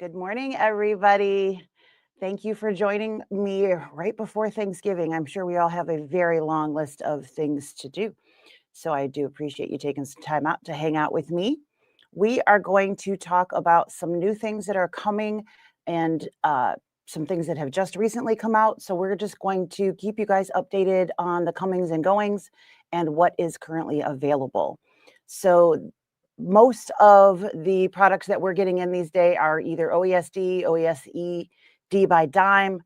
Good morning, everybody. Thank you for joining me right before Thanksgiving. I'm sure we all have a very long list of things to do. So I do appreciate you taking some time out to hang out with me. We are going to talk about some new things that are coming and some things that have just recently come out. So we're just going to keep you guys updated on the comings and goings and what is currently available. So most of the products that we're getting in these days are either OESD, OESE, D by dime,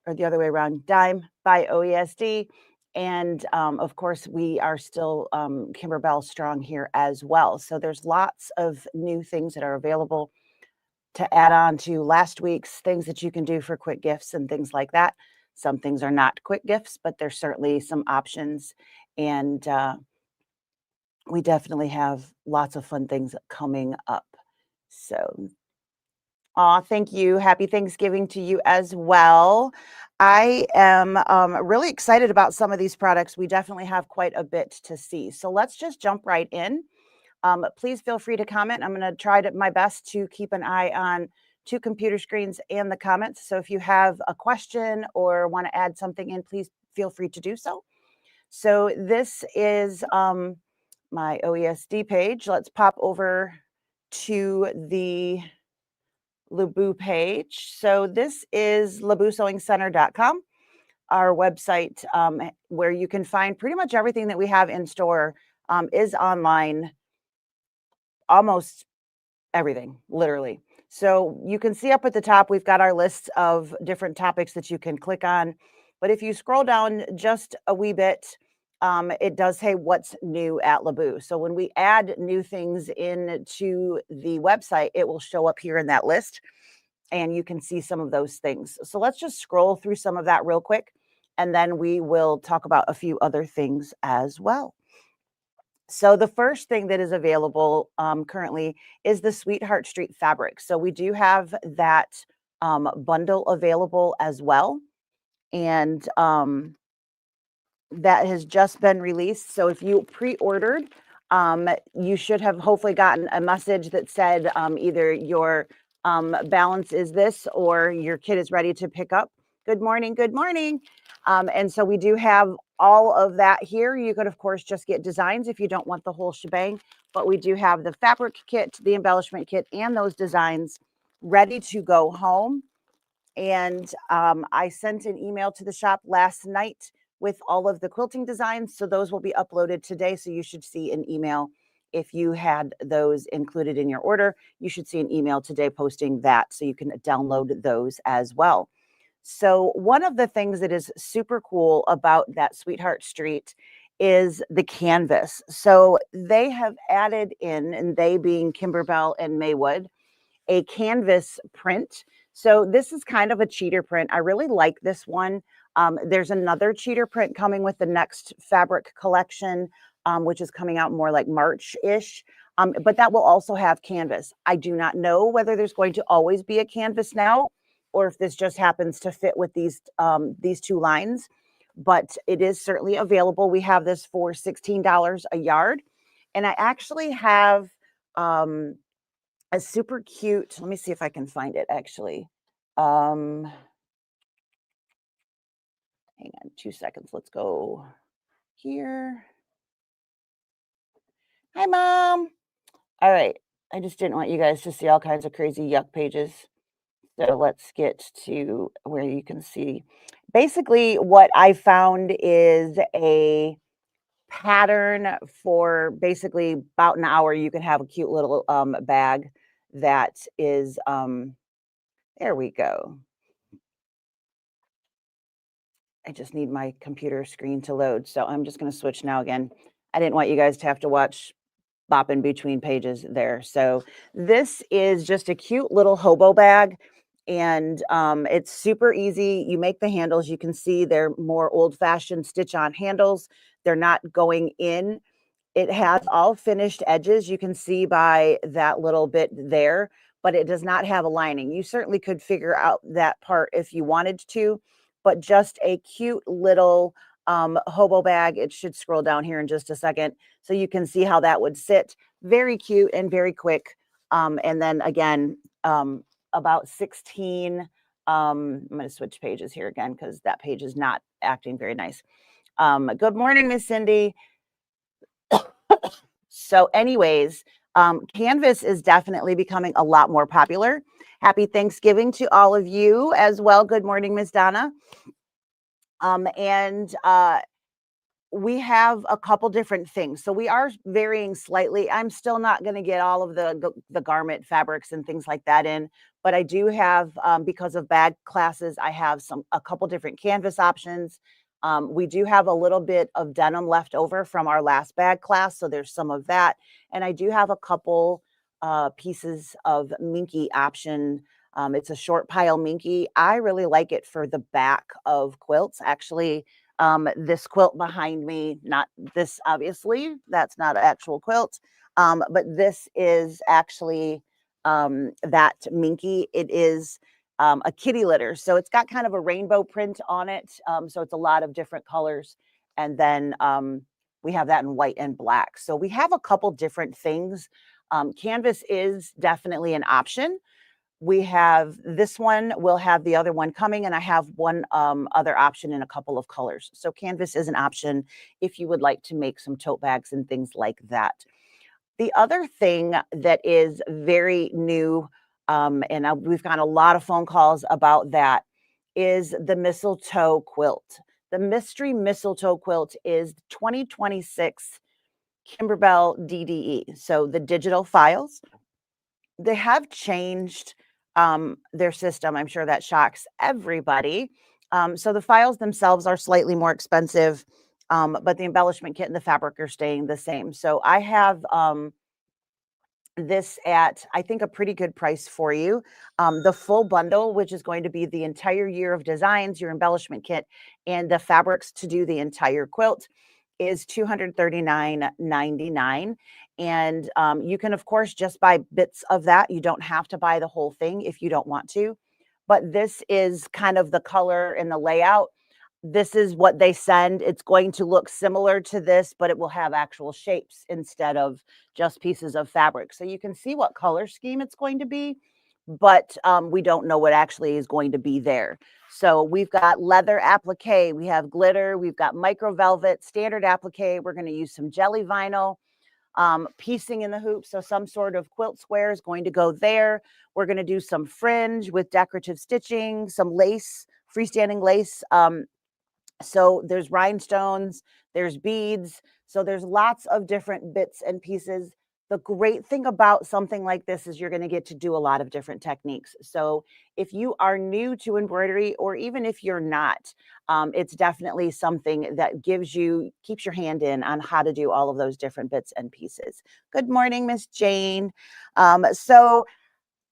or the other way around, dime by OESD. And of course, we are still Kimberbell strong here as well. So there's lots of new things that are available to add on to last week's things that you can do for quick gifts and things like that. Some things are not quick gifts, but there's certainly some options. And we definitely have lots of fun things coming up. So, thank you. Happy Thanksgiving to you as well. I am really excited about some of these products. We definitely have quite a bit to see. So let's just jump right in. Please feel free to comment. I'm going to try my best to keep an eye on two computer screens and the comments. So if you have a question or want to add something in, please feel free to do so. So this is my OESD page. Let's pop over to the Leabu page. So this is LeabuSewingCenter.com, our website where you can find pretty much everything that we have in store is online, almost everything, literally. So you can see up at the top, we've got our list of different topics that you can click on. But if you scroll down just a wee bit, it does say what's new at Leabu. So when we add new things into the website, it will show up here in that list and you can see some of those things. So let's just scroll through some of that real quick, and then we will talk about a few other things as well. So the first thing that is available currently is the Sweetheart Street fabric. So we do have that bundle available as well. And that has just been released. So if you pre-ordered, you should have hopefully gotten a message that said either your balance is this or your kit is ready to pick up. Good morning, good morning. And so we do have all of that here. You could, of course, just get designs if you don't want the whole shebang, but we do have the fabric kit, the embellishment kit, and those designs ready to go home. And I sent an email to the shop last night with all of the quilting designs. So those will be uploaded today. So you should see an email if you had those included in your order. You should see an email today posting that so you can download those as well. So one of the things that is super cool about that Sweetheart Street is the canvas. So they have added in, and they being Kimberbell and Maywood, a canvas print. So this is kind of a cheater print. I really like this one. There's another cheater print coming with the next fabric collection, which is coming out more like March-ish. But that will also have canvas. I do not know whether there's going to always be a canvas now, or if this just happens to fit with these two lines. But it is certainly available. We have this for $16 a yard. And I actually have a super cute, let me see if I can find it actually. Hang on 2 seconds. Let's go here. Hi, Mom. All right. I just didn't want you guys to see all kinds of crazy yuck pages. So let's get to where you can see. Basically, what I found is a pattern for basically about an hour. You can have a cute little bag that is, there we go. I just need my computer screen to load. So I'm just going to switch now again. I didn't want you guys to have to watch bopping between pages there. So this is just a cute little hobo bag. And it's super easy. You make the handles. You can see they're more old-fashioned stitch-on handles. They're not going in. It has all finished edges. You can see by that little bit there, but it does not have a lining. You certainly could figure out that part if you wanted to, but just a cute little hobo bag. It should scroll down here in just a second so you can see how that would sit. Very cute and very quick. And then again, about 16. I'm going to switch pages here again because that page is not acting very nice. Good morning, Miss Cindy. So anyways, Canvas is definitely becoming a lot more popular. Happy Thanksgiving to all of you as well. Good morning, Miss Donna. And we have a couple different things. So we are varying slightly. I'm still not going to get all of the garment fabrics and things like that in, but I do have, because of bag classes, I have a couple different canvas options. We do have a little bit of denim left over from our last bag class, so there's some of that. And I do have a couple pieces of minky option. It's a short pile minky. I really like it for the back of quilts. Actually, this quilt behind me, not this, obviously, that's not an actual quilt, but this is actually that minky. It is a kitty litter. So it's got kind of a rainbow print on it. So it's a lot of different colors. And then we have that in white and black. So we have a couple different things. Canvas is definitely an option. We have this one, we'll have the other one coming, and I have one other option in a couple of colors. So canvas is an option if you would like to make some tote bags and things like that. The other thing that is very new, and we've got a lot of phone calls about that, is the mistletoe quilt. The mystery mistletoe quilt is 2026 Kimberbell DDE. So the digital files, they have changed their system. I'm sure that shocks everybody. So the files themselves are slightly more expensive, but the embellishment kit and the fabric are staying the same. So I have this at, I think, a pretty good price for you. The full bundle, which is going to be the entire year of designs, your embellishment kit, and the fabrics to do the entire quilt, is $239.99. And you can, of course, just buy bits of that. You don't have to buy the whole thing if you don't want to. But this is kind of the color and the layout. This is what they send. It's going to look similar to this, but it will have actual shapes instead of just pieces of fabric. So you can see what color scheme it's going to be, but we don't know what actually is going to be there. So we've got leather applique, we have glitter, we've got micro velvet, standard applique. We're going to use some jelly vinyl, piecing in the hoop. So some sort of quilt square is going to go there. We're going to do some fringe with decorative stitching, some lace, freestanding lace. So there's rhinestones, there's beads. So there's lots of different bits and pieces. The great thing about something like this is you're going to get to do a lot of different techniques. So if you are new to embroidery, or even if you're not, it's definitely something that keeps your hand in on how to do all of those different bits and pieces. Good morning, Miss Jane. So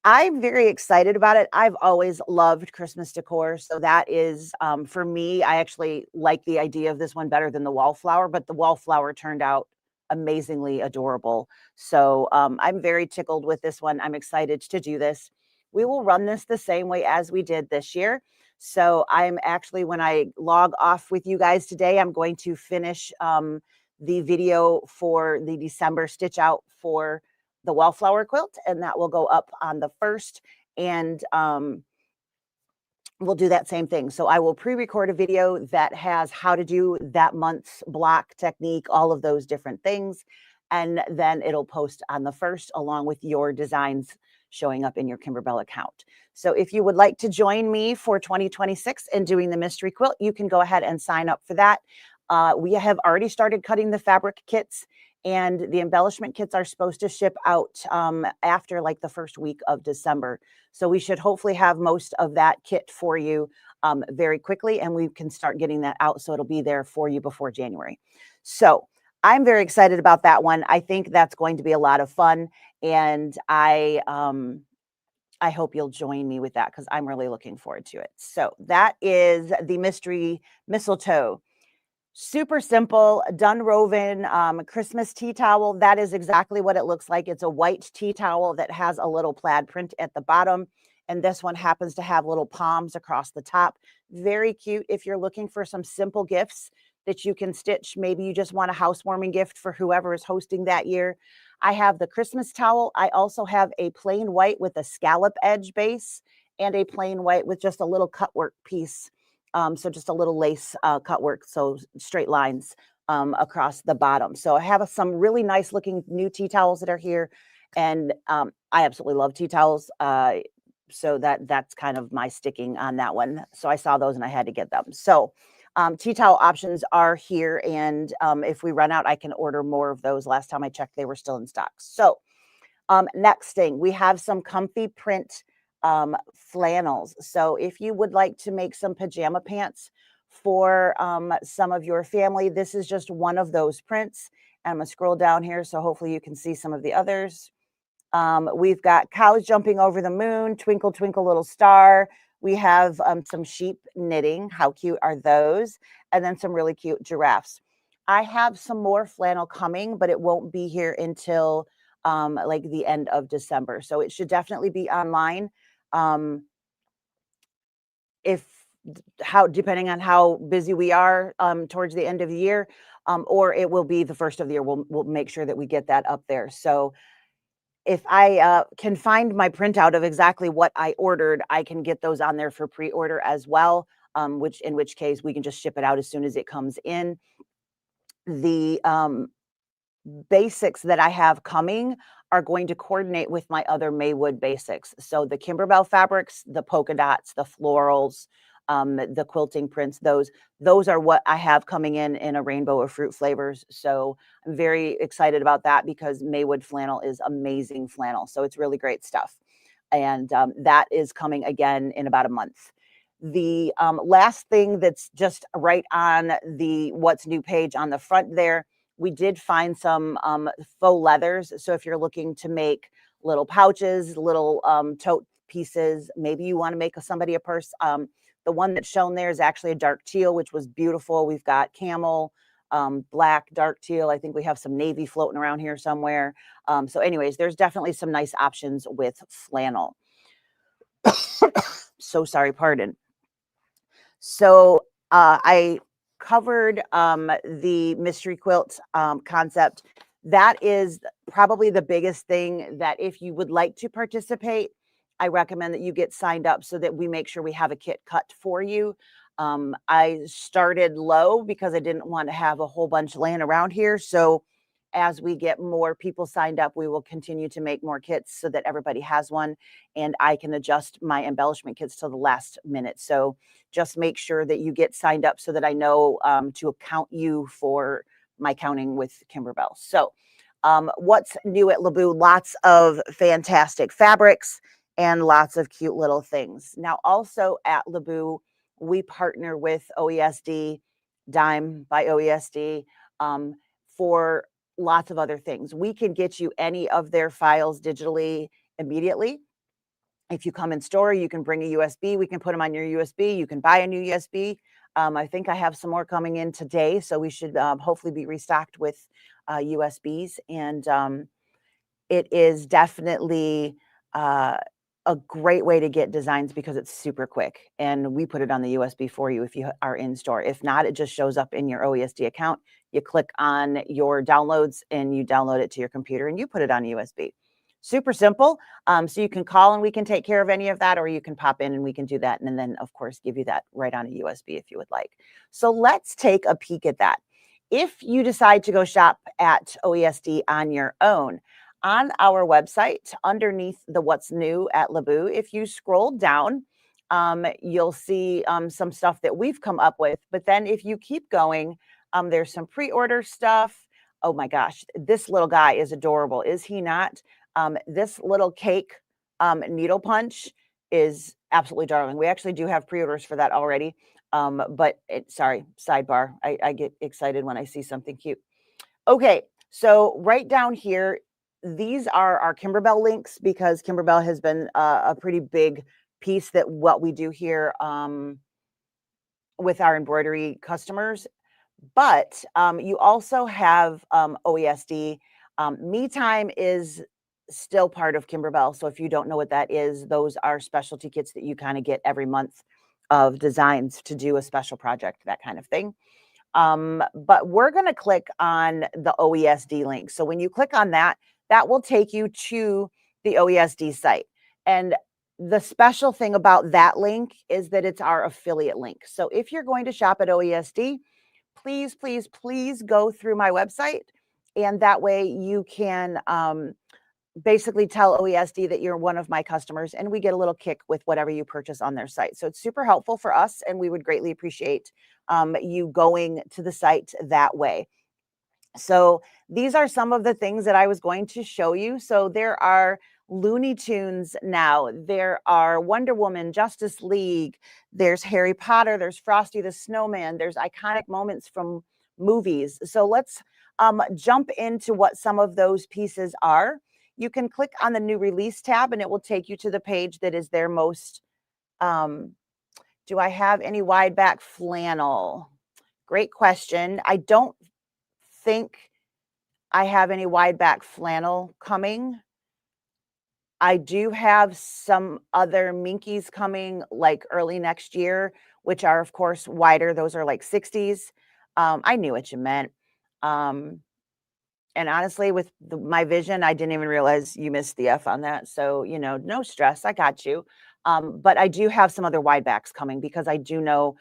I'm very excited about it. I've always loved Christmas decor. So that is, for me, I actually like the idea of this one better than the wallflower, but the wallflower turned out amazingly adorable. So I'm very tickled with this one. I'm excited to do this. We will run this the same way as we did this year. So I'm actually, when I log off with you guys today, I'm going to finish the video for the December stitch out for the wallflower quilt, and that will go up on the 1st, and we'll do that same thing. So I will pre-record a video that has how to do that month's block technique, all of those different things, and then it'll post on the 1st along with your designs showing up in your Kimberbell account. So if you would like to join me for 2026 and doing the mystery quilt, you can go ahead and sign up for that. We have already started cutting the fabric kits, and the embellishment kits are supposed to ship out after like the first week of December. So we should hopefully have most of that kit for you very quickly, and we can start getting that out so it'll be there for you before January. So I'm very excited about that one. I think that's going to be a lot of fun, and I hope you'll join me with that because I'm really looking forward to it. So that is the mystery mistletoe. Super simple, done woven Christmas tea towel. That is exactly what it looks like. It's a white tea towel that has a little plaid print at the bottom. And this one happens to have little palms across the top. Very cute if you're looking for some simple gifts that you can stitch. Maybe you just want a housewarming gift for whoever is hosting that year. I have the Christmas towel. I also have a plain white with a scallop edge base and a plain white with just a little cut work piece. So just a little lace cut work, so straight lines across the bottom. So I have some really nice looking new tea towels that are here. And I absolutely love tea towels. So that's kind of my sticking on that one. So I saw those and I had to get them. So tea towel options are here. And if we run out, I can order more of those. Last time I checked, they were still in stock. So next thing, we have some comfy print flannels. So if you would like to make some pajama pants for some of your family, this is just one of those prints. And I'm going to scroll down here so hopefully you can see some of the others. We've got cows jumping over the moon, twinkle, twinkle, little star. We have some sheep knitting. How cute are those? And then some really cute giraffes. I have some more flannel coming, but it won't be here until like the end of December. So it should definitely be online. If how depending on how busy we are towards the end of the year, or it will be the first of the year. We'll make sure that we get that up there. So if I can find my printout of exactly what I ordered, I can get those on there for pre-order as well, in which case we can just ship it out as soon as it comes in. The basics that I have coming are going to coordinate with my other Maywood basics. So the Kimberbell fabrics, the polka dots, the florals, the quilting prints, those are what I have coming in a rainbow of fruit flavors. So I'm very excited about that because Maywood flannel is amazing flannel. So it's really great stuff. And that is coming again in about a month. The last thing that's just right on the what's new page on the front there, we did find some faux leathers. So if you're looking to make little pouches, little tote pieces, maybe you want to make somebody a purse. The one that's shown there is actually a dark teal, which was beautiful. We've got camel, black, dark teal. I think we have some navy floating around here somewhere. So anyways, there's definitely some nice options with flannel. So sorry, pardon. So I covered the mystery quilt concept. That is probably the biggest thing that if you would like to participate, I recommend that you get signed up so that we make sure we have a kit cut for you. I started low because I didn't want to have a whole bunch laying around here. So as we get more people signed up, we will continue to make more kits so that everybody has one and I can adjust my embellishment kits till the last minute. So just make sure that you get signed up so that I know to account you for my counting with Kimberbell. So what's new at Leabu? Lots of fantastic fabrics and lots of cute little things. Now also at Leabu, we partner with OESD, Dime by OESD, for lots of other things. We can get you any of their files digitally immediately. If you come in store, you can bring a USB. We can put them on your USB. You can buy a new USB. I think I have some more coming in today, so we should hopefully be restocked with USBs. And it is definitely a great way to get designs because it's super quick. And we put it on the USB for you if you are in store. If not, it just shows up in your OESD account. You click on your downloads and you download it to your computer and you put it on USB. Super simple. So you can call and we can take care of any of that, or you can pop in and we can do that. And then, of course, give you that right on a USB if you would like. So let's take a peek at that. If you decide to go shop at OESD on your own, on our website, underneath the what's new at Leabu, if you scroll down, you'll see some stuff that we've come up with. But then if you keep going, there's some pre-order stuff. Oh my gosh, this little guy is adorable, is he not? This little cake needle punch is absolutely darling. We actually do have pre-orders for that already. Sorry, sidebar. I get excited when I see something cute. Okay, so right down here, these are our Kimberbell links because Kimberbell has been a pretty big piece that what we do here with our embroidery customers. But you also have OESD. Me Time is still part of Kimberbell. So if you don't know what that is, those are specialty kits that you kind of get every month of designs to do a special project, that kind of thing. But we're going to click on the OESD link. So when you click on that, that will take you to the OESD site. And the special thing about that link is that it's our affiliate link. So if you're going to shop at OESD, please, please, please go through my website. And that way you can basically tell OESD that you're one of my customers, and we get a little kick with whatever you purchase on their site. So it's super helpful for us, and we would greatly appreciate you going to the site that way. So these are some of the things that I was going to show you. So there are Looney Tunes now, there are Wonder Woman, Justice League, there's Harry Potter, there's Frosty the Snowman, there's iconic moments from movies. So let's jump into what some of those pieces are. You can click on the new release tab and it will take you to the page that is their most, do I have any wide back flannel? Great question. I don't think I have any wide back flannel coming. I do have some other minkies coming like early next year, which are of course wider. Those are like 60s. I knew what you meant. And honestly, with my vision, I didn't even realize you missed the F on that. So, you know, no stress. I got you. But I do have some other wide backs coming because I do know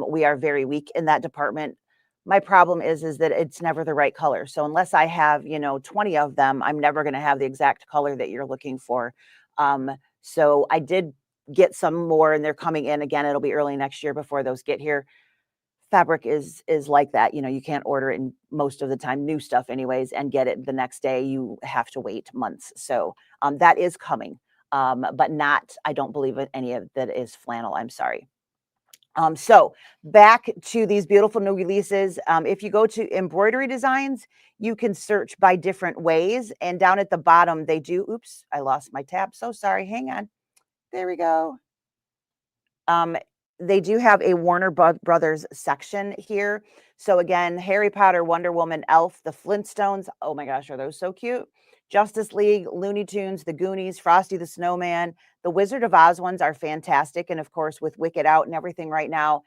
we are very weak in that department. My problem is that it's never the right color. So unless I have, you know, 20 of them, I'm never going to have the exact color that you're looking for. So I did get some more and they're coming in again. It'll be early next year before those get here. Fabric is like that. You know, you can't order it in most of the time, new stuff anyways, and get it the next day. You have to wait months. So that is coming, but not, I don't believe any of that is flannel. I'm sorry. So back to these beautiful new releases. If you go to embroidery designs, you can search by different ways. And down at the bottom, they do, oops, I lost my tab. So sorry. Hang on. There we go. They do have a Warner Brothers section here. So again, Harry Potter, Wonder Woman, Elf, the Flintstones. Oh my gosh, are those so cute? Justice League, Looney Tunes, The Goonies, Frosty the Snowman. The Wizard of Oz ones are fantastic. And of course, with Wicked out and everything right now,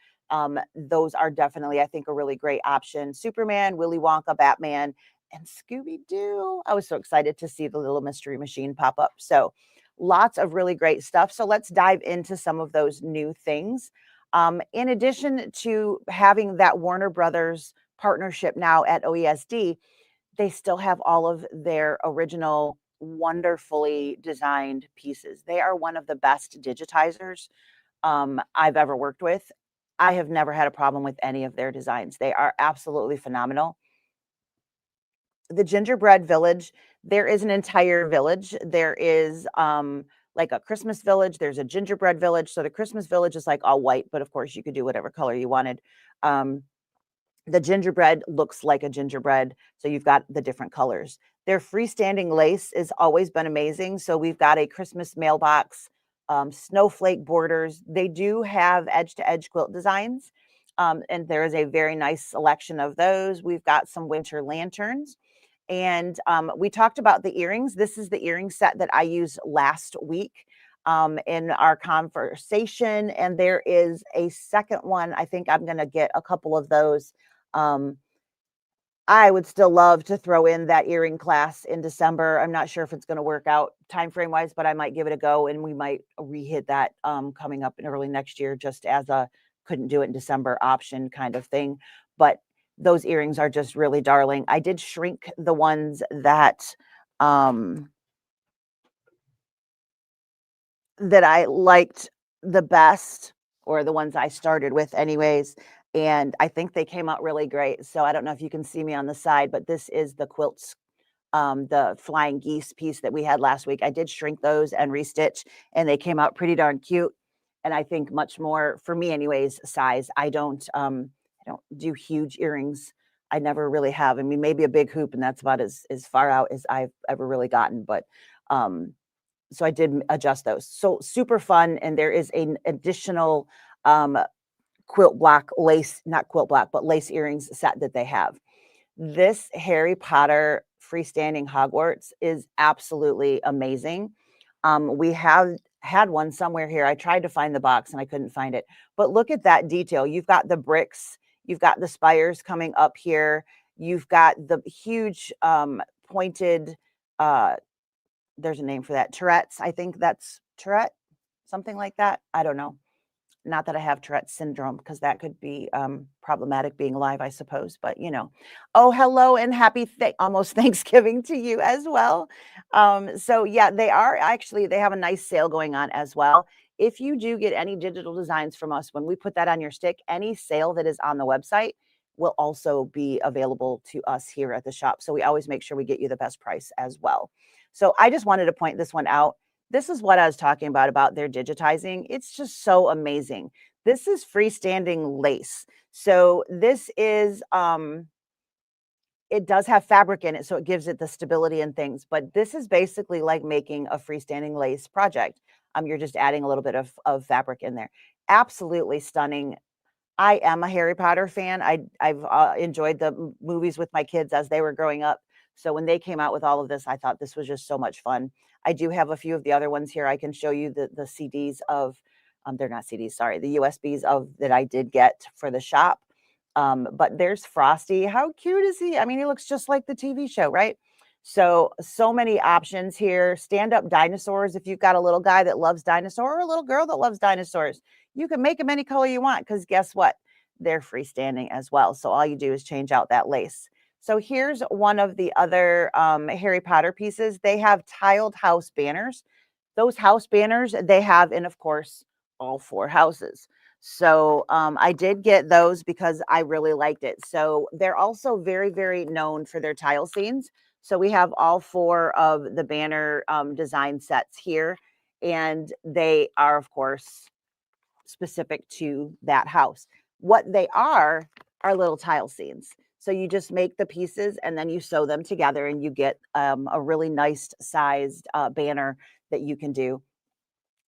those are definitely, I think, a really great option. Superman, Willy Wonka, Batman, and Scooby-Doo. I was so excited to see the little mystery machine pop up. So lots of really great stuff. So let's dive into some of those new things. In addition to having that Warner Brothers partnership now at OESD, they still have all of their original wonderfully designed pieces. They are one of the best digitizers I've ever worked with. I have never had a problem with any of their designs. They are absolutely phenomenal. The gingerbread village, there is an entire village. There is like a Christmas village, there's a gingerbread village. So the Christmas village is like all white, but of course you could do whatever color you wanted. The gingerbread looks like a gingerbread, so you've got the different colors. Their freestanding lace has always been amazing. So we've got a Christmas mailbox, snowflake borders. They do have edge-to-edge quilt designs, and there is a very nice selection of those. We've got some winter lanterns. And we talked about the earrings. This is the earring set that I used last week in our conversation. And there is a second one. I think I'm going to get a couple of those. I would still love to throw in that earring class in December. I'm not sure if it's going to work out time frame wise, but I might give it a go and we might re-hit that coming up in early next year, just as a couldn't do it in December option kind of thing. But those earrings are just really darling. I did shrink the ones that that I liked the best, or the ones I started with anyways. And I think they came out really great. So I don't know if you can see me on the side, but this is the quilts, the flying geese piece that we had last week. I did shrink those and restitch, and they came out pretty darn cute. And I think much more for me anyways, size. I don't do huge earrings. I never really have. I mean, maybe a big hoop, and that's about as far out as I've ever really gotten. But so I did adjust those. So super fun. And there is an additional quilt block lace, not quilt block, but lace earrings set that they have. This Harry Potter freestanding Hogwarts is absolutely amazing. We have had one somewhere here. I tried to find the box and I couldn't find it. But look at that detail. You've got the bricks, you've got the spires coming up here, you've got the huge pointed uh, there's a name for that. Tourette's, I think that's Tourette, something like that. I don't know. Not that I have Tourette's syndrome, because that could be problematic being live, I suppose. But oh, hello and happy almost Thanksgiving to you as well. So yeah, they have a nice sale going on as well. If you do get any digital designs from us, when we put that on your stick, any sale that is on the website will also be available to us here at the shop. So we always make sure we get you the best price as well. So I just wanted to point this one out. This is what I was talking about their digitizing. It's just so amazing. This is freestanding lace. So this is it does have fabric in it, so it gives it the stability and things, but this is basically like making a freestanding lace project. You're just adding a little bit of fabric in there. Absolutely stunning. I am a Harry Potter fan. I've enjoyed the movies with my kids as they were growing up. So when they came out with all of this, I thought this was just so much fun. I do have a few of the other ones here. I can show you the CDs of, they're not CDs, sorry, the USBs of that I did get for the shop. But there's Frosty. How cute is he? I mean, he looks just like the TV show, right? So many options here. Stand-up dinosaurs. If you've got a little guy that loves dinosaurs or a little girl that loves dinosaurs, you can make them any color you want, because guess what? They're freestanding as well. So all you do is change out that lace. So here's one of the other Harry Potter pieces. They have tiled house banners. Those house banners they have in, of course, all four houses. So I did get those because I really liked it. So they're also very, very known for their tile scenes. So we have all four of the banner design sets here, and they are, of course, specific to that house. What they are little tile scenes. So you just make the pieces and then you sew them together, and you get a really nice sized banner that you can do.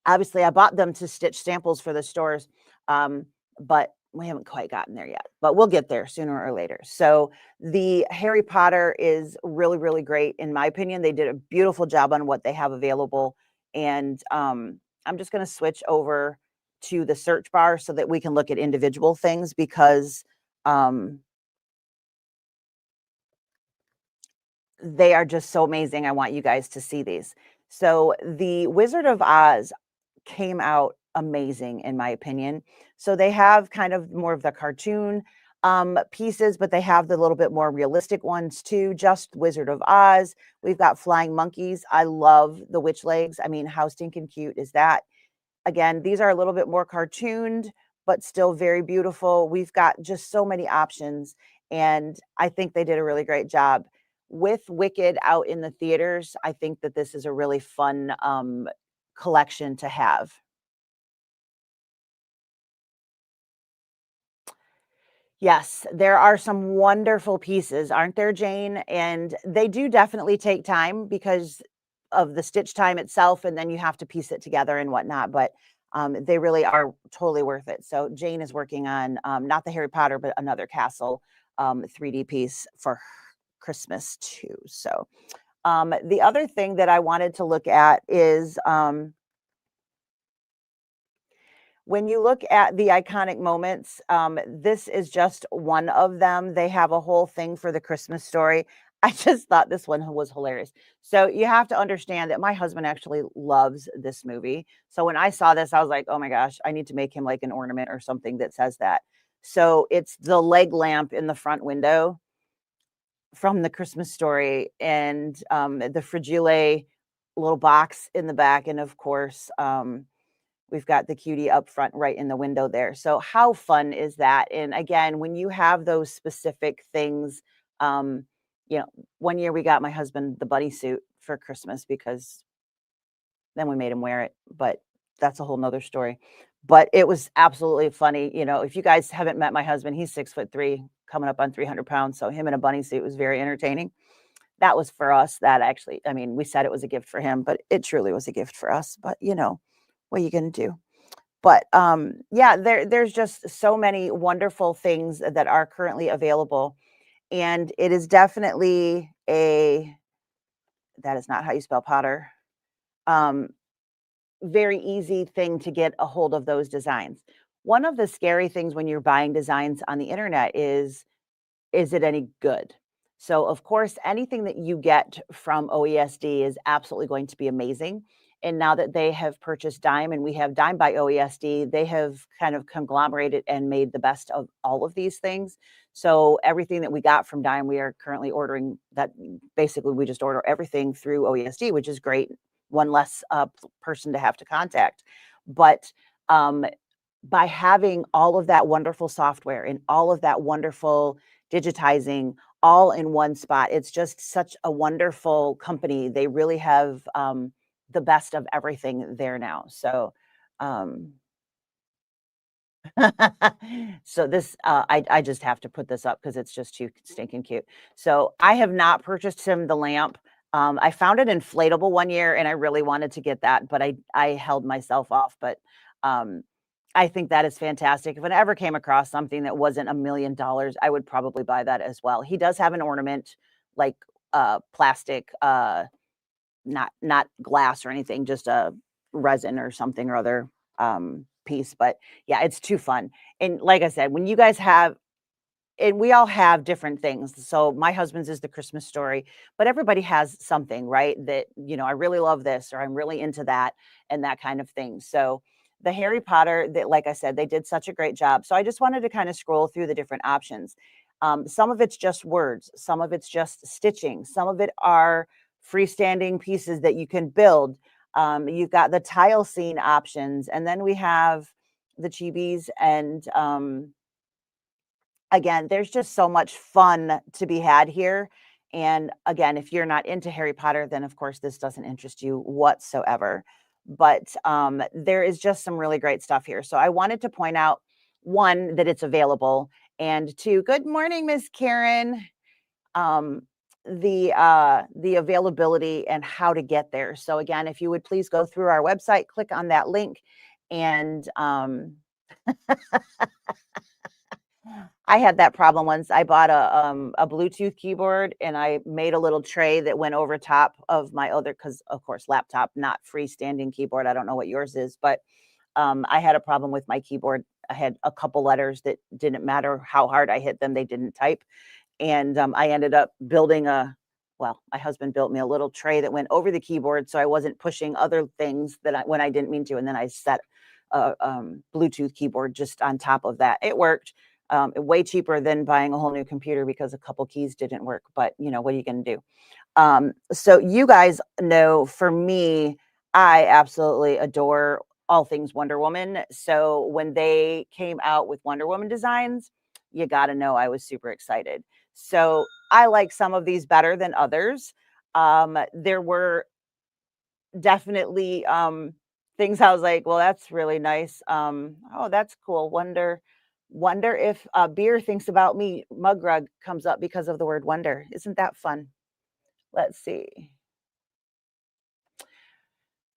Obviously, I bought them to stitch samples for the stores, but we haven't quite gotten there yet, but we'll get there sooner or later. So the Harry Potter is really, really great. In my opinion, they did a beautiful job on what they have available. And I'm just going to switch over to the search bar so that we can look at individual things, because they are just so amazing. I want you guys to see these. So the Wizard of Oz came out amazing, in my opinion. So they have kind of more of the cartoon pieces, but they have the little bit more realistic ones too. Just Wizard of Oz. We've got flying monkeys. I love the witch legs. I mean, how stinking cute is that? Again, these are a little bit more cartooned, but still very beautiful. We've got just so many options, and I think they did a really great job. With Wicked out in the theaters, I think that this is a really fun collection to have. Yes, there are some wonderful pieces, aren't there, Jane? And they do definitely take time because of the stitch time itself, and then you have to piece it together and whatnot. But they really are totally worth it. So Jane is working on not the Harry Potter, but another castle 3D piece for Christmas too. So the other thing that I wanted to look at is when you look at the iconic moments, this is just one of them. They have a whole thing for the Christmas story. I just thought this one was hilarious. So you have to understand that my husband actually loves this movie. So when I saw this, I was like, oh my gosh, I need to make him like an ornament or something that says that. So it's the leg lamp in the front window from the Christmas story, and the fragile little box in the back. And of course, we've got the cutie up front right in the window there. So how fun is that? And again, when you have those specific things, um, one year we got my husband the bunny suit for Christmas, because then we made him wear it, but that's a whole nother story. But it was absolutely funny. If you guys haven't met my husband, he's 6'3", coming up on 300 pounds. So him in a bunny suit was very entertaining. That was for us. That actually, I mean, we said it was a gift for him, but it truly was a gift for us. But what are you going to do? But yeah, there's just so many wonderful things that are currently available. And it is definitely that is not how you spell Potter. Very easy thing to get a hold of those designs. One of the scary things when you're buying designs on the internet is it any good? So, of course, anything that you get from OESD is absolutely going to be amazing. And now that they have purchased Dime and we have Dime by OESD, they have kind of conglomerated and made the best of all of these things. So, everything that we got from Dime, we are currently ordering that. Basically, we just order everything through OESD, which is great. One less person to have to contact. But um, by having all of that wonderful software and all of that wonderful digitizing all in one spot, it's just such a wonderful company. They really have the best of everything there now. So, um, so this, I just have to put this up because it's just too stinking cute. So I have not purchased him the lamp. I found an inflatable one year and I really wanted to get that, but I held myself off. But um, I think that is fantastic. If I ever came across something that wasn't $1 million, I would probably buy that as well. He does have an ornament, like plastic, not glass or anything, just a resin or something or other piece. But yeah, it's too fun. And like I said, when you guys have, and we all have different things. So my husband's is the Christmas story, but everybody has something, right? That, I really love this or I'm really into that and that kind of thing. So the Harry Potter, that, like I said, they did such a great job. So I just wanted to kind of scroll through the different options. Some of it's just words, some of it's just stitching, some of it are freestanding pieces that you can build. You've got the tile scene options, and then we have the chibis and again, there's just so much fun to be had here. And again, if you're not into Harry Potter, then of course this doesn't interest you whatsoever. But there is just some really great stuff here. So I wanted to point out one, that it's available, and two, good morning, Miss Karen. Um, the availability and how to get there. So again, if you would please go through our website, click on that link, and I had that problem once. I bought a Bluetooth keyboard and I made a little tray that went over top of my other, because of course laptop, not freestanding keyboard. I don't know what yours is, but I had a problem with my keyboard. I had a couple letters that didn't matter how hard I hit them, they didn't type. And I ended up building well, my husband built me a little tray that went over the keyboard so I wasn't pushing other things when I didn't mean to. And then I set a Bluetooth keyboard just on top of that. It worked. Way cheaper than buying a whole new computer because a couple keys didn't work. But what are you going to do? So you guys know, for me, I absolutely adore all things Wonder Woman. So when they came out with Wonder Woman designs, you got to know I was super excited. So I like some of these better than others. There were definitely things I was like, well, that's really nice. Oh, that's cool. Wonder if beer thinks about me. Mug rug comes up because of the word wonder. Isn't that fun? Let's see.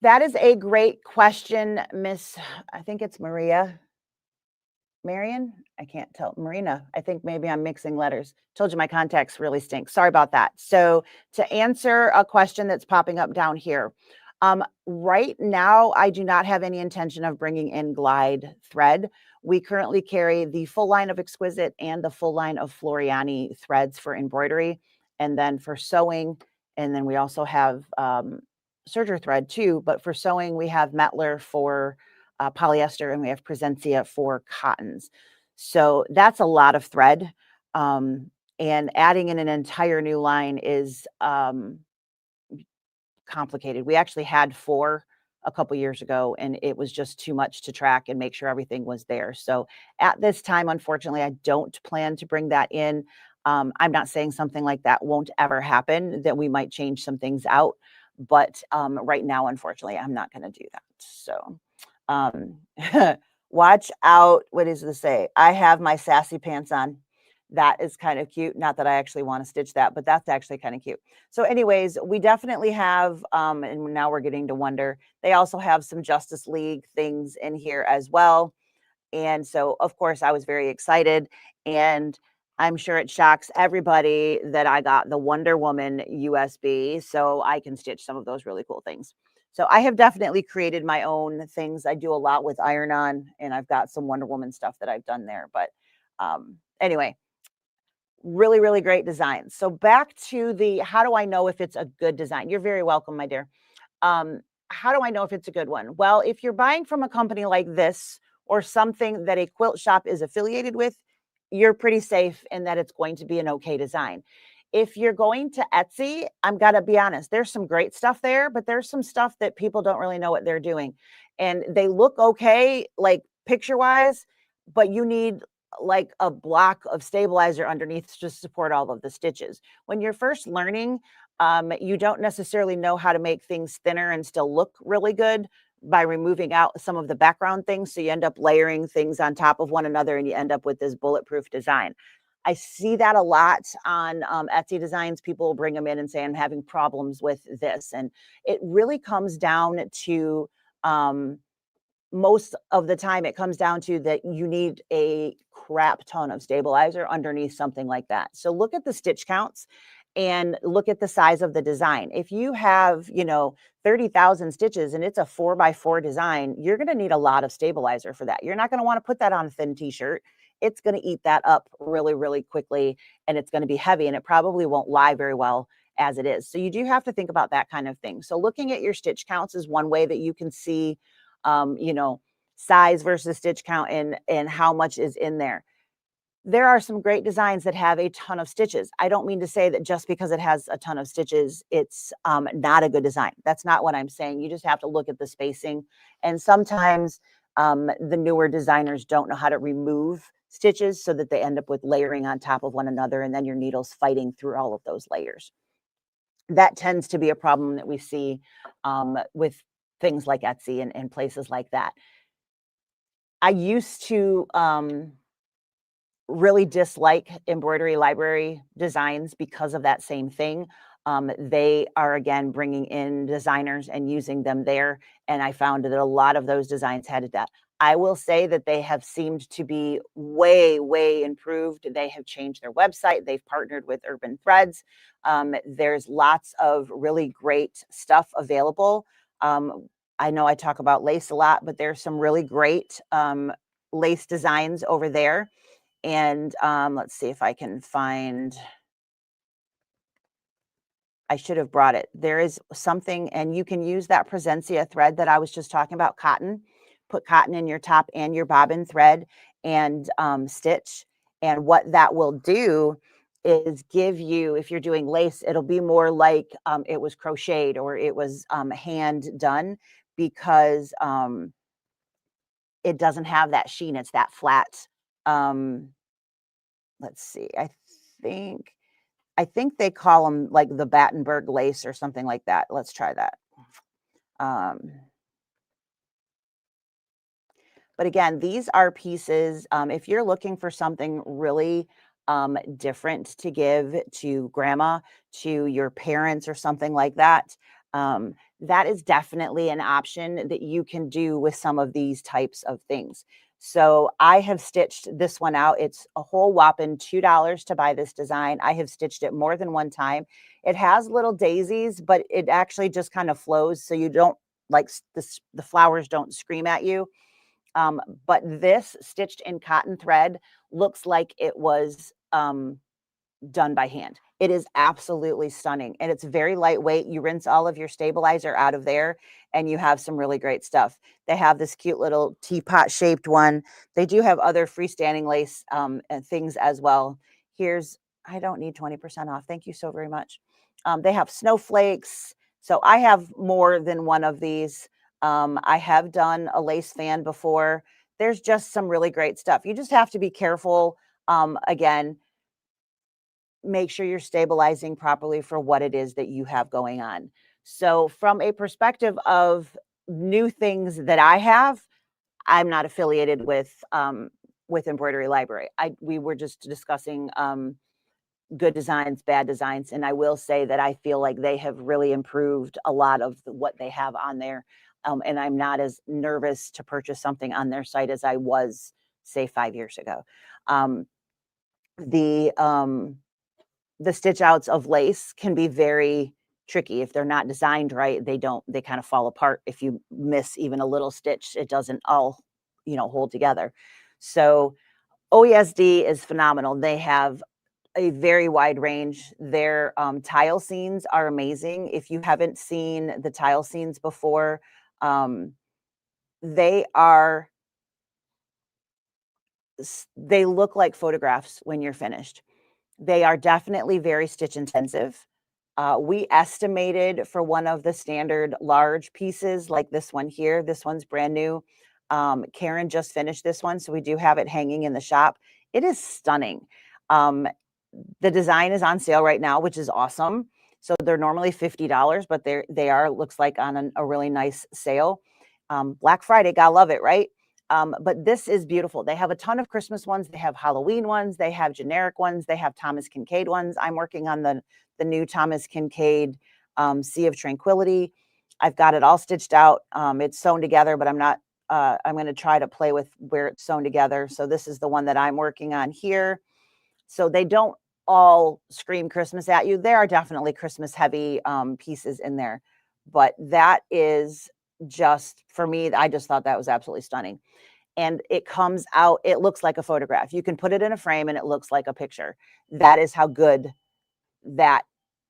That is a great question, Miss. I think it's Maria. Marion? I can't tell. Marina. I think maybe I'm mixing letters. Told you my contacts really stink. Sorry about that. So, to answer a question that's popping up down here, right now, I do not have any intention of bringing in Glide thread. We currently carry the full line of Exquisite and the full line of Floriani threads for embroidery, and then for sewing. And then we also have serger thread too. But for sewing, we have Metler for polyester, and we have Presencia for cottons. So that's a lot of thread. And adding in an entire new line is complicated. We actually had 4 a couple years ago, and it was just too much to track and make sure everything was there. So at this time, unfortunately, I don't plan to bring that in. I'm not saying something like that won't ever happen, that we might change some things out. But right now, unfortunately, I'm not going to do that. So um, watch out. What does this say? I have my sassy pants on. That is kind of cute. Not that I actually want to stitch that, but that's actually kind of cute. So anyways, we definitely have, and now we're getting to Wonder. They also have some Justice League things in here as well. And so, of course, I was very excited. And I'm sure it shocks everybody that I got the Wonder Woman USB so I can stitch some of those really cool things. So I have definitely created my own things. I do a lot with iron-on, and I've got some Wonder Woman stuff that I've done there. But anyway, Really, really great designs. So back to the how do I know if it's a good design? You're very welcome, my dear. How do I know if it's a good one? Well, if you're buying from a company like this or something that a quilt shop is affiliated with, you're pretty safe in that it's going to be an okay design. If you're going to Etsy, I'm going to be honest, there's some great stuff there, but there's some stuff that people don't really know what they're doing. And they look okay, like picture wise, but you need like a block of stabilizer underneath to support all of the stitches. When you're first learning, you don't necessarily know how to make things thinner and still look really good by removing out some of the background things. So you end up layering things on top of one another and you end up with this bulletproof design. I see that a lot on Etsy designs. People will bring them in and say, I'm having problems with this. And it really comes down to um, most of the time, it comes down to that you need a crap ton of stabilizer underneath something like that. So look at the stitch counts and look at the size of the design. If you have, 30,000 stitches and it's a 4x4 design, you're going to need a lot of stabilizer for that. You're not going to want to put that on a thin t-shirt. It's going to eat that up really, really quickly, and it's going to be heavy, and it probably won't lie very well as it is. So you do have to think about that kind of thing. So looking at your stitch counts is one way that you can see, um, you know, size versus stitch count and how much is in there. There are some great designs that have a ton of stitches. I don't mean to say that just because it has a ton of stitches, it's not a good design. That's not what I'm saying. You just have to look at the spacing. And sometimes the newer designers don't know how to remove stitches so that they end up with layering on top of one another, and then your needle's fighting through all of those layers. That tends to be a problem that we see with things like Etsy and places like that. I used to really dislike embroidery library designs because of that same thing. They are again bringing in designers and using them there, and I found that a lot of those designs had that. I will say that they have seemed to be way, way improved. They have changed their website. They've partnered with Urban Threads. There's lots of really great stuff available. I know I talk about lace a lot, but there's some really great lace designs over there. And let's see if I can find. I should have brought it. There is something, and you can use that Presencia thread that I was just talking about, cotton. Put cotton in your top and your bobbin thread and stitch. And what that will do is give you, if you're doing lace, it'll be more like it was crocheted or it was hand done, because it doesn't have that sheen. It's that flat. Um, let's see. Think I think they call them like the Battenberg lace or something like that. Let's try that. Um, but again, these are pieces. If you're looking for something really different to give to grandma, to your parents, or something like that, that is definitely an option that you can do with some of these types of things. So I have stitched this one out. It's a whole whopping $2 to buy this design. I have stitched it more than one time. It has little daisies, but it actually just kind of flows, so you don't like the flowers don't scream at you. But this stitched in cotton thread looks like it was done by hand. It is absolutely stunning, and it's very lightweight. You rinse all of your stabilizer out of there and you have some really great stuff. They have this cute little teapot shaped one. They do have other freestanding lace and things as well. Here's, I don't need 20% off. Thank you so very much. They have snowflakes. So I have more than one of these. I have done a lace fan before. There's just some really great stuff. You just have to be careful. Again, make sure you're stabilizing properly for what it is that you have going on. So from a perspective of new things that I have, I'm not affiliated with Embroidery Library. We were just discussing good designs, bad designs, and I will say that I feel like they have really improved a lot of what they have on there. And I'm not as nervous to purchase something on their site as I was, say, 5 years ago. Um, the the stitch outs of lace can be very tricky. If they're not designed right, they kind of fall apart. If you miss even a little stitch, it doesn't all, hold together. So OESD is phenomenal. They have a very wide range. Their tile scenes are amazing. If you haven't seen the tile scenes before, they are they look like photographs when you're finished. They are definitely very stitch intensive. We estimated for one of the standard large pieces like this one here. This one's brand new. Karen just finished this one, so we do have it hanging in the shop. It is stunning. Um, the design is on sale right now, which is awesome. So they're normally $50, but they are, looks like, on a really nice sale. Black Friday, gotta love it, right? But this is beautiful. They have a ton of Christmas ones. They have Halloween ones. They have generic ones. They have Thomas Kincaid ones. I'm working on the new Thomas Kincaid Sea of Tranquility. I've got it all stitched out. It's sewn together, but I'm not, I'm going to try to play with where it's sewn together. So this is the one that I'm working on here. So they don't all scream Christmas at you. There are definitely Christmas heavy pieces in there, but that is just, for me, I just thought that was absolutely stunning. And it comes out, it looks like a photograph. You can put it in a frame and it looks like a picture. That is how good that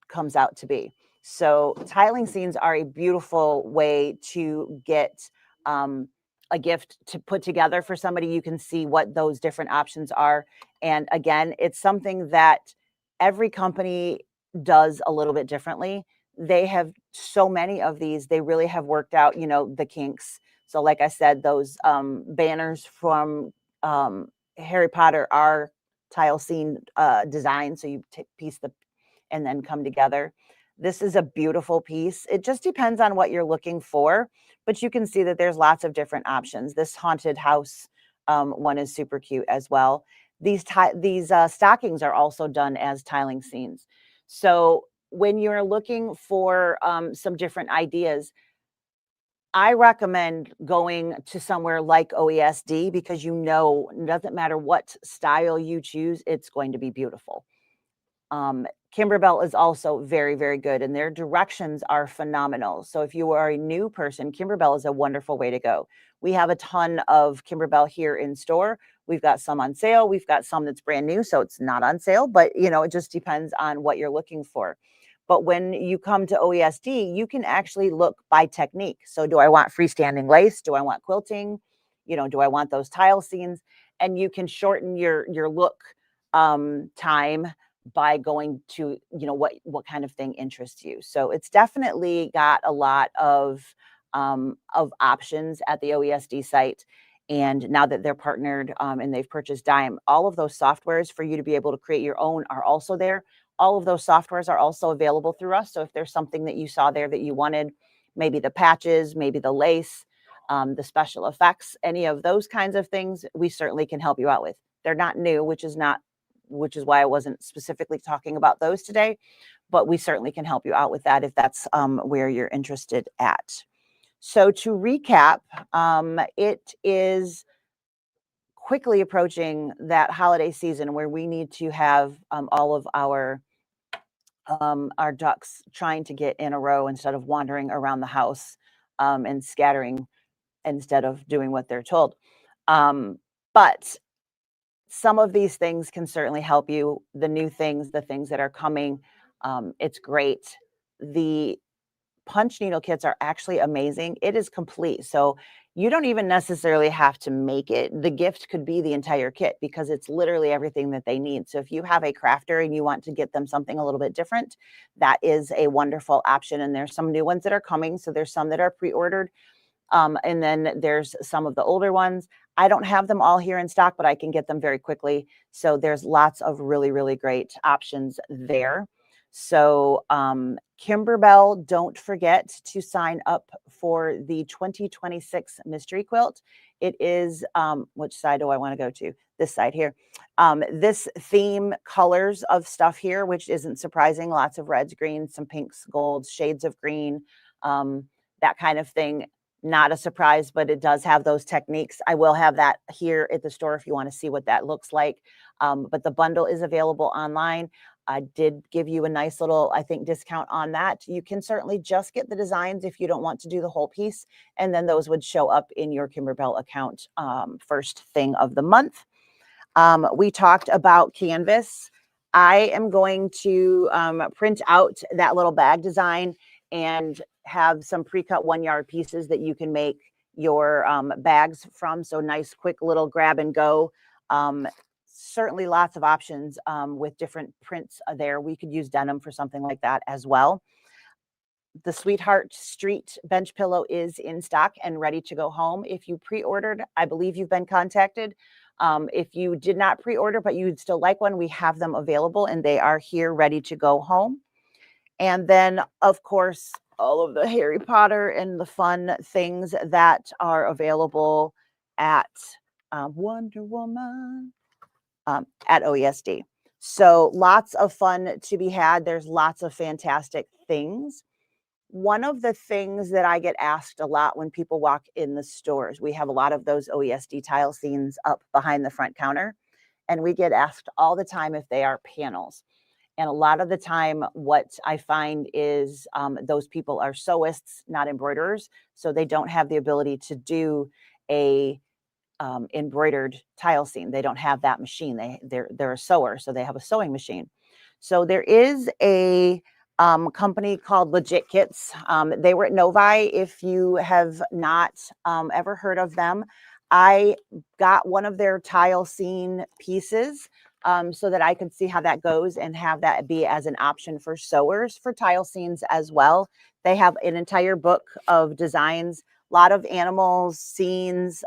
comes out to be. So tiling scenes are a beautiful way to get a gift to put together for somebody. You can see what those different options are. And again, it's something that every company does a little bit differently. They have so many of these, they really have worked out, you know, the kinks. So like I said, those banners from Harry Potter are tile scene design. So you piece the and then come together. This is a beautiful piece. It just depends on what you're looking for, but you can see that there's lots of different options. This haunted house one is super cute as well. These stockings are also done as tiling scenes. So when you're looking for some different ideas, I recommend going to somewhere like OESD because you know, it doesn't matter what style you choose, it's going to be beautiful. Kimberbell is also very, very good, and their directions are phenomenal. So if you are a new person, Kimberbell is a wonderful way to go. We have a ton of Kimberbell here in store. We've got some on sale. We've got some that's brand new, so it's not on sale, but you know, it just depends on what you're looking for. But when you come to OESD, you can actually look by technique. So do I want freestanding lace? Do I want quilting? You know, do I want those tile scenes? And you can shorten your look time by going to, you know, what kind of thing interests you. So it's definitely got a lot of options at the OESD site. And now that they're partnered and they've purchased Dime, all of those softwares for you to be able to create your own are also there. All of those softwares are also available through us. So if there's something that you saw there that you wanted, maybe the patches, maybe the lace, the special effects, any of those kinds of things, we certainly can help you out with. They're not new, which is why I wasn't specifically talking about those today, but we certainly can help you out with that if that's where you're interested at. So to recap, it is quickly approaching that holiday season where we need to have all of our ducks trying to get in a row instead of wandering around the house and scattering instead of doing what they're told. But some of these things can certainly help you. The new things, the things that are coming, it's great. The punch needle kits are actually amazing. It is complete. So you don't even necessarily have to make it. The gift could be the entire kit because it's literally everything that they need. So if you have a crafter and you want to get them something a little bit different, that is a wonderful option. And there's some new ones that are coming. So there's some that are pre-ordered. And then there's some of the older ones. I don't have them all here in stock, but I can get them very quickly. So there's lots of really, really great options there. So Kimberbell, don't forget to sign up for the 2026 mystery quilt. It is, which side do I want to go to? This side here. This theme colors of stuff here, which isn't surprising. Lots of reds, greens, some pinks, golds, shades of green, that kind of thing. Not a surprise, but it does have those techniques. I will have that here at the store if you want to see what that looks like. But the bundle is available online. I did give you a nice little, I think, discount on that. You can certainly just get the designs if you don't want to do the whole piece. And then those would show up in your Kimberbell account first thing of the month. We talked about canvas. I am going to print out that little bag design and have some pre-cut 1-yard pieces that you can make your bags from. So nice, quick little grab and go. Certainly lots of options with different prints there. We could use denim for something like that as well. The Sweetheart Street bench pillow is in stock and ready to go home. If you pre-ordered, I believe you've been contacted. If you did not pre-order, but you'd still like one, we have them available and they are here ready to go home. And then, of course, all of the Harry Potter and the fun things that are available at Wonder Woman at OESD. So lots of fun to be had. There's lots of fantastic things. One of the things that I get asked a lot when people walk in the stores, we have a lot of those OESD tile scenes up behind the front counter, and we get asked all the time if they are panels. And a lot of the time, what I find is those people are sewists, not embroiderers, so they don't have the ability to do a embroidered tile scene. They don't have that machine. They're a sewer, so they have a sewing machine. So there is a company called Legit Kits. They were at Novi. If you have not ever heard of them, I got one of their tile scene pieces so that I could see how that goes and have that be as an option for sewers for tile scenes as well. They have an entire book of designs, a lot of animals, scenes,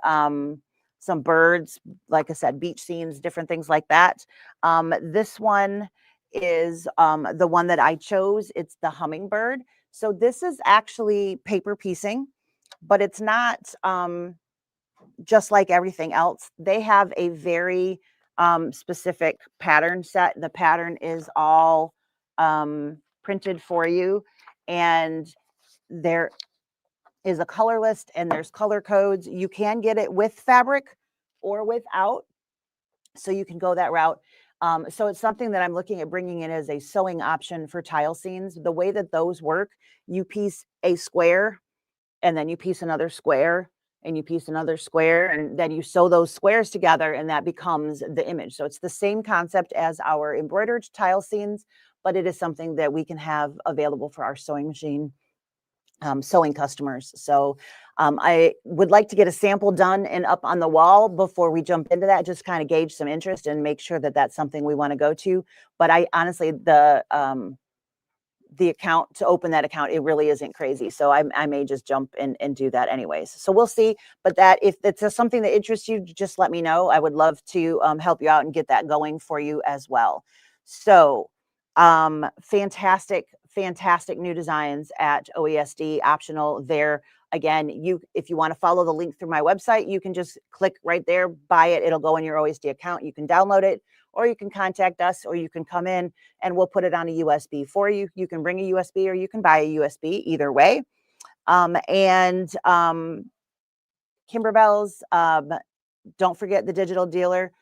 some birds, like I said, beach scenes, different things like that. This one is the one that I chose. It's the hummingbird. So this is actually paper piecing, but it's not just like everything else. They have a very specific pattern set. The pattern is all printed for you, and there is a color list and there's color codes. You can get it with fabric or without, so you can go that route. So it's something that I'm looking at bringing in as a sewing option for tile scenes. The way that those work, you piece a square and then you piece another square and you piece another square, and then you sew those squares together and that becomes the image. So it's the same concept as our embroidered tile scenes, but it is something that we can have available for our sewing machine sewing customers. So I would like to get a sample done and up on the wall before we jump into that, just kind of gauge some interest and make sure that that's something we want to go to. But I honestly, the account, to open that account, it really isn't crazy. So I may just jump and do that anyways. So we'll see. But that, if it's something that interests you, just let me know. I would love to help you out and get that going for you as well. So fantastic new designs at OESD, optional there. Again, if you want to follow the link through my website, you can just click right there, buy it. It'll go in your OESD account. You can download it, or you can contact us, or you can come in and we'll put it on a USB for you. You can bring a USB or you can buy a USB, either way. Kimberbell's, don't forget the digital dealer.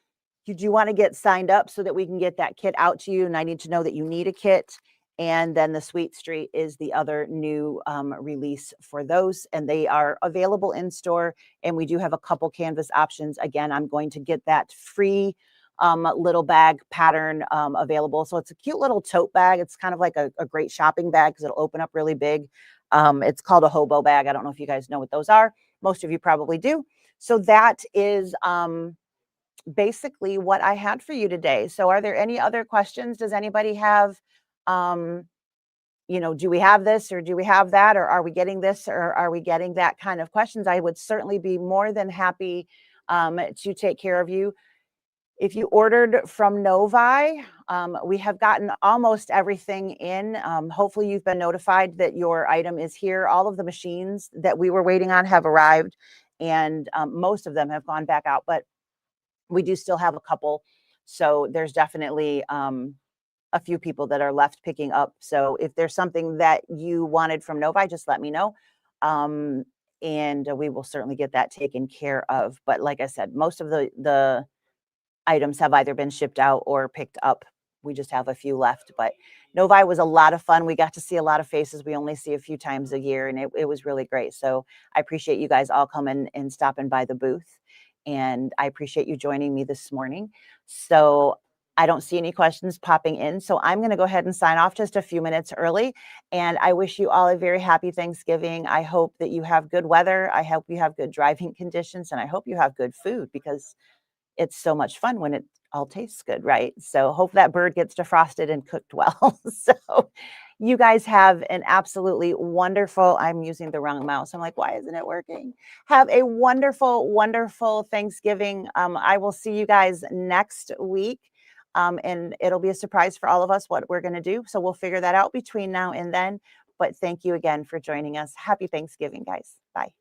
You do want to get signed up so that we can get that kit out to you. And I need to know that you need a kit. And then the Sweet Street is the other new release for those. And they are available in store. And we do have a couple canvas options. Again, I'm going to get that free little bag pattern available. So it's a cute little tote bag. It's kind of like a great shopping bag because it'll open up really big. It's called a hobo bag. I don't know if you guys know what those are. Most of you probably do. So that is basically what I had for you today. So are there any other questions? Does anybody have, do we have this or do we have that, or are we getting this or are we getting that kind of questions? I would certainly be more than happy to take care of you. If you ordered from Novi, we have gotten almost everything in. Hopefully you've been notified that your item is here. All of the machines that we were waiting on have arrived, and most of them have gone back out, but we do still have a couple. So there's definitely a few people that are left picking up. So if there's something that you wanted from Novi, just let me know. And we will certainly get that taken care of. But like I said, most of the items have either been shipped out or picked up. We just have a few left, but Novi was a lot of fun. We got to see a lot of faces we only see a few times a year, and it was really great. So I appreciate you guys all coming and stopping by the booth, and I appreciate you joining me this morning. So I don't see any questions popping in, so I'm going to go ahead and sign off just a few minutes early. And I wish you all a very happy Thanksgiving. I hope that you have good weather. I hope you have good driving conditions, and I hope you have good food because it's so much fun when it all tastes good, right? So hope that bird gets defrosted and cooked well. So you guys have an absolutely wonderful, I'm using the wrong mouse. I'm like, why isn't it working? Have a wonderful, wonderful Thanksgiving. I will see you guys next week. And it'll be a surprise for all of us what we're going to do. So we'll figure that out between now and then. But thank you again for joining us. Happy Thanksgiving, guys. Bye.